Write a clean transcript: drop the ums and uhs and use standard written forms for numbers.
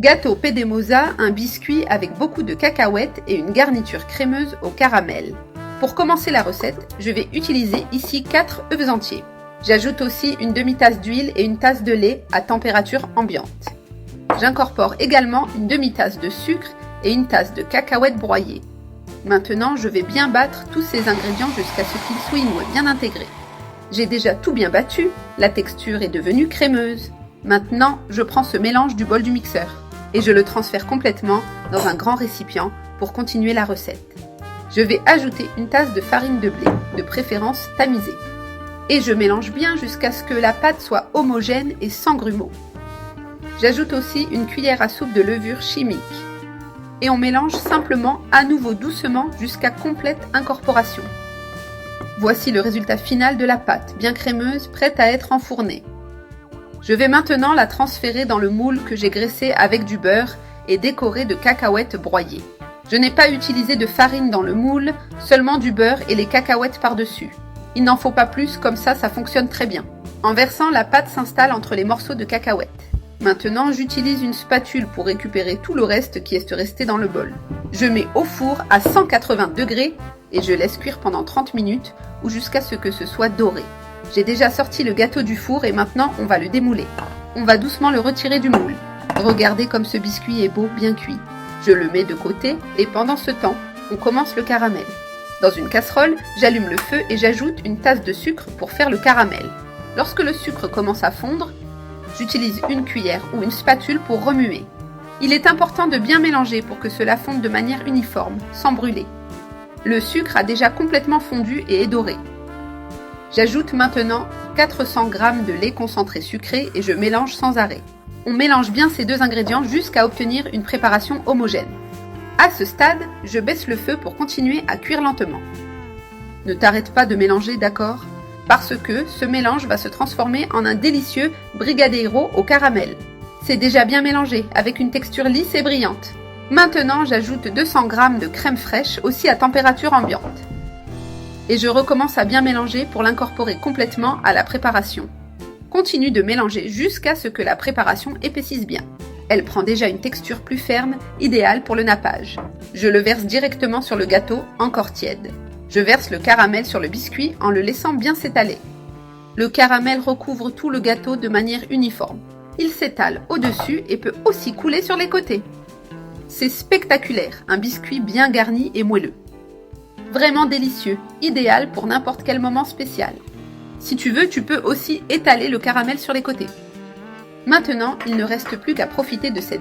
Gâteau Pedemosa, un biscuit avec beaucoup de cacahuètes et une garniture crémeuse au caramel. Pour commencer la recette, je vais utiliser ici 4 œufs entiers. J'ajoute aussi une demi-tasse d'huile et une tasse de lait à température ambiante. J'incorpore également une demi-tasse de sucre et une tasse de cacahuètes broyées. Maintenant, je vais bien battre tous ces ingrédients jusqu'à ce qu'ils soient bien intégrés. J'ai déjà tout bien battu, la texture est devenue crémeuse. Maintenant, je prends ce mélange du bol du mixeur et je le transfère complètement dans un grand récipient pour continuer la recette. Je vais ajouter une tasse de farine de blé, de préférence tamisée. Et je mélange bien jusqu'à ce que la pâte soit homogène et sans grumeaux. J'ajoute aussi une cuillère à soupe de levure chimique. Et on mélange simplement à nouveau doucement jusqu'à complète incorporation. Voici le résultat final de la pâte, bien crémeuse, prête à être enfournée. Je vais maintenant la transférer dans le moule que j'ai graissé avec du beurre et décoré de cacahuètes broyées. Je n'ai pas utilisé de farine dans le moule, seulement du beurre et les cacahuètes par-dessus. Il n'en faut pas plus, comme ça fonctionne très bien. En versant, la pâte s'installe entre les morceaux de cacahuètes. Maintenant, j'utilise une spatule pour récupérer tout le reste qui est resté dans le bol. Je mets au four à 180 degrés et je laisse cuire pendant 30 minutes ou jusqu'à ce que ce soit doré. J'ai déjà sorti le gâteau du four et maintenant on va le démouler. On va doucement le retirer du moule. Regardez comme ce biscuit est beau, bien cuit. Je le mets de côté et pendant ce temps, on commence le caramel. Dans une casserole, j'allume le feu et j'ajoute une tasse de sucre pour faire le caramel. Lorsque le sucre commence à fondre, j'utilise une cuillère ou une spatule pour remuer. Il est important de bien mélanger pour que cela fonde de manière uniforme, sans brûler. Le sucre a déjà complètement fondu et est doré. J'ajoute maintenant 400 g de lait concentré sucré et je mélange sans arrêt. On mélange bien ces deux ingrédients jusqu'à obtenir une préparation homogène. À ce stade, je baisse le feu pour continuer à cuire lentement. Ne t'arrête pas de mélanger, d'accord ? Parce que ce mélange va se transformer en un délicieux brigadeiro au caramel. C'est déjà bien mélangé, avec une texture lisse et brillante. Maintenant, j'ajoute 200 g de crème fraîche, aussi à température ambiante. Et je recommence à bien mélanger pour l'incorporer complètement à la préparation. Continue de mélanger jusqu'à ce que la préparation épaississe bien. Elle prend déjà une texture plus ferme, idéale pour le nappage. Je le verse directement sur le gâteau, encore tiède. Je verse le caramel sur le biscuit en le laissant bien s'étaler. Le caramel recouvre tout le gâteau de manière uniforme. Il s'étale au-dessus et peut aussi couler sur les côtés. C'est spectaculaire, un biscuit bien garni et moelleux. Vraiment délicieux, idéal pour n'importe quel moment spécial. Si tu veux, tu peux aussi étaler le caramel sur les côtés. Maintenant, il ne reste plus qu'à profiter de cette